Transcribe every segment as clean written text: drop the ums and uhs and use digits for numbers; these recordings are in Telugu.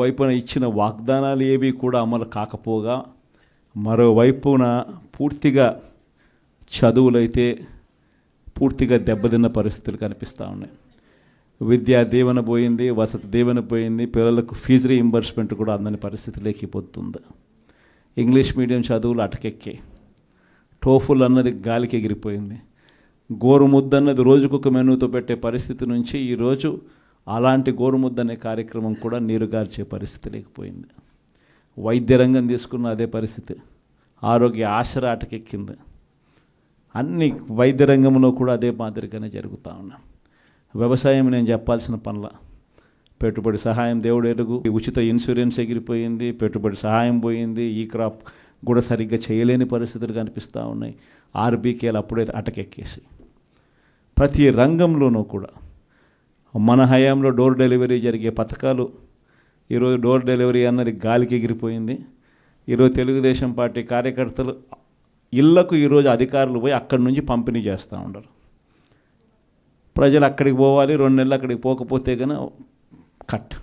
ఒకవైపున ఇచ్చిన వాగ్దానాలు ఏవి కూడా అమలు కాకపోగా, మరోవైపున పూర్తిగా చదువులైతే పూర్తిగా దెబ్బతిన్న పరిస్థితులు కనిపిస్తూ ఉన్నాయి. విద్యా దీవెన పోయింది, వసతి దీవెన పోయింది, పిల్లలకు ఫీజు రీయింబర్స్మెంట్ కూడా అందని పరిస్థితిలోకి పోతుంది. ఇంగ్లీష్ మీడియం చదువులు అటకెక్కాయి. టోఫుల్ అన్నది గాలికి ఎగిరిపోయింది. గోరుముద్ద అన్నది రోజుకొక మెనూతో పెట్టే పరిస్థితి నుంచి ఈరోజు అలాంటి గోరుముద్ద అనే కార్యక్రమం కూడా నీరుగార్చే పరిస్థితి లేకపోయింది. వైద్య రంగం తీసుకున్న అదే పరిస్థితి. ఆరోగ్య ఆసరా అటకెక్కింది. అన్ని వైద్య రంగంలో కూడా అదే మాదిరిగానే జరుగుతూ ఉన్నాం. వ్యవసాయం నేను చెప్పాల్సిన పనుల, పెట్టుబడి సహాయం దేవుడు ఎరుగు, ఉచిత ఇన్సూరెన్స్ ఎగిరిపోయింది, పెట్టుబడి సహాయం పోయింది, ఈ క్రాప్ కూడా సరిగ్గా చేయలేని పరిస్థితులు కనిపిస్తూ ఉన్నాయి. ఆర్బీకేలు అప్పుడే అటకెక్కేసి ప్రతి రంగంలోనూ కూడా మన హయాంలో డోర్ డెలివరీ జరిగే పథకాలు ఈరోజు డోర్ డెలివరీ అన్నది గాలికి ఎగిరిపోయింది. ఈరోజు తెలుగుదేశం పార్టీ కార్యకర్తలు ఇళ్లకు ఈరోజు అధికారులు పోయి అక్కడి నుంచి పంపిణీ చేస్తూ ఉండరు. ప్రజలు అక్కడికి పోవాలి, 2 నెలలు అక్కడికి పోకపోతే కనుక కట్.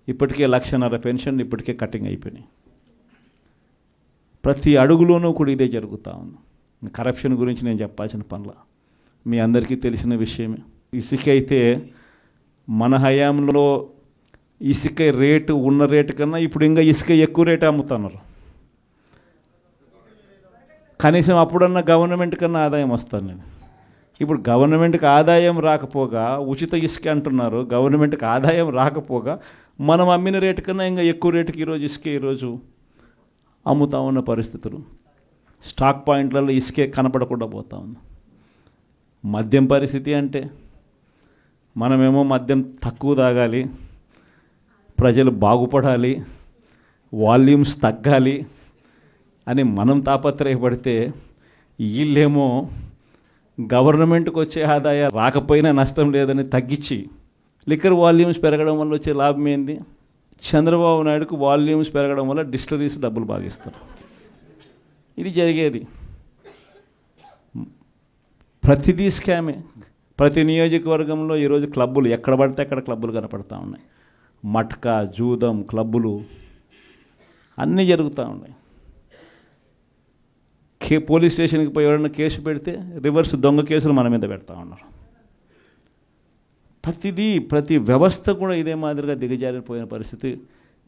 ఇప్పటికే 1,50,000 పెన్షన్ ఇప్పటికే కటింగ్ అయిపోయినాయి. ప్రతి అడుగులోనూ కూడా ఇదే జరుగుతూ ఉంది. కరప్షన్ గురించి నేను చెప్పాల్సిన పనుల, మీ అందరికీ తెలిసిన విషయమే. ఇసుక అయితే మన హయాంలో ఇసుక రేటు ఉన్న రేటు కన్నా ఇప్పుడు ఇంకా ఇసుక ఎక్కువ రేటు అమ్ముతున్నారు. కనీసం అప్పుడన్నా గవర్నమెంట్ కన్నా ఆదాయం వస్తాను నేను. ఇప్పుడు గవర్నమెంట్కి ఆదాయం రాకపోగా ఉచిత ఇసుక అంటున్నారు. గవర్నమెంట్కి ఆదాయం రాకపోగా మనం అమ్మిన రేటు కన్నా ఇంకా ఎక్కువ రేటుకి ఈరోజు ఇసుక ఈరోజు అమ్ముతా ఉన్న పరిస్థితులు. స్టాక్ పాయింట్లలో ఇసుకే కనపడకుండా పోతా ఉంది. మద్యం పరిస్థితి అంటే మనమేమో మద్యం తక్కువ తాగాలి, ప్రజలు బాగుపడాలి, వాల్యూమ్స్ తగ్గాలి అని మనం తాపత్రయపడితే వీళ్ళేమో గవర్నమెంట్కి వచ్చే ఆదాయం రాకపోయినా నష్టం లేదని తగ్గించి లిక్కర్ వాల్యూమ్స్ పెరగడం వల్ల వచ్చే లాభం ఏంది? చంద్రబాబు నాయుడుకు వాల్యూమ్స్ పెరగడం వల్ల డిస్టిలరీస్ డబ్బులు బాగిస్తారు. ఇది జరిగేది. ప్రతిదీ స్కామే. ప్రతి నియోజకవర్గంలో ఈరోజు క్లబ్బులు ఎక్కడ పడితే అక్కడ క్లబ్బులు కనపడతా ఉన్నాయి. మట్కా, జూదం క్లబ్బులు అన్నీ జరుగుతూ ఉన్నాయి. పోలీస్ స్టేషన్కి పోయి ఎవరైనా కేసు పెడితే రివర్స్ దొంగ కేసులు మన మీద పెడతా ఉన్నారు. ప్రతి వ్యవస్థ కూడా ఇదే మాదిరిగా దిగజారిపోయిన పరిస్థితి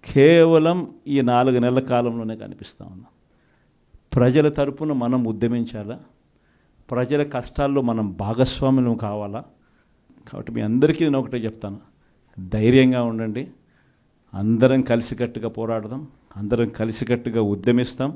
కేవలం ఈ 4 నెలల కాలంలోనే కనిపిస్తూ ఉంది. ప్రజల తరపున మనం ఉద్యమించాలా, ప్రజల కష్టాల్లో మనం భాగస్వాములం కావాలా. కాబట్టి మీ అందరికీ నేను ఒకటే చెప్తాను, ధైర్యంగా ఉండండి. అందరం కలిసికట్టుగా పోరాడదాం, అందరం కలిసికట్టుగా ఉద్యమిస్తాం.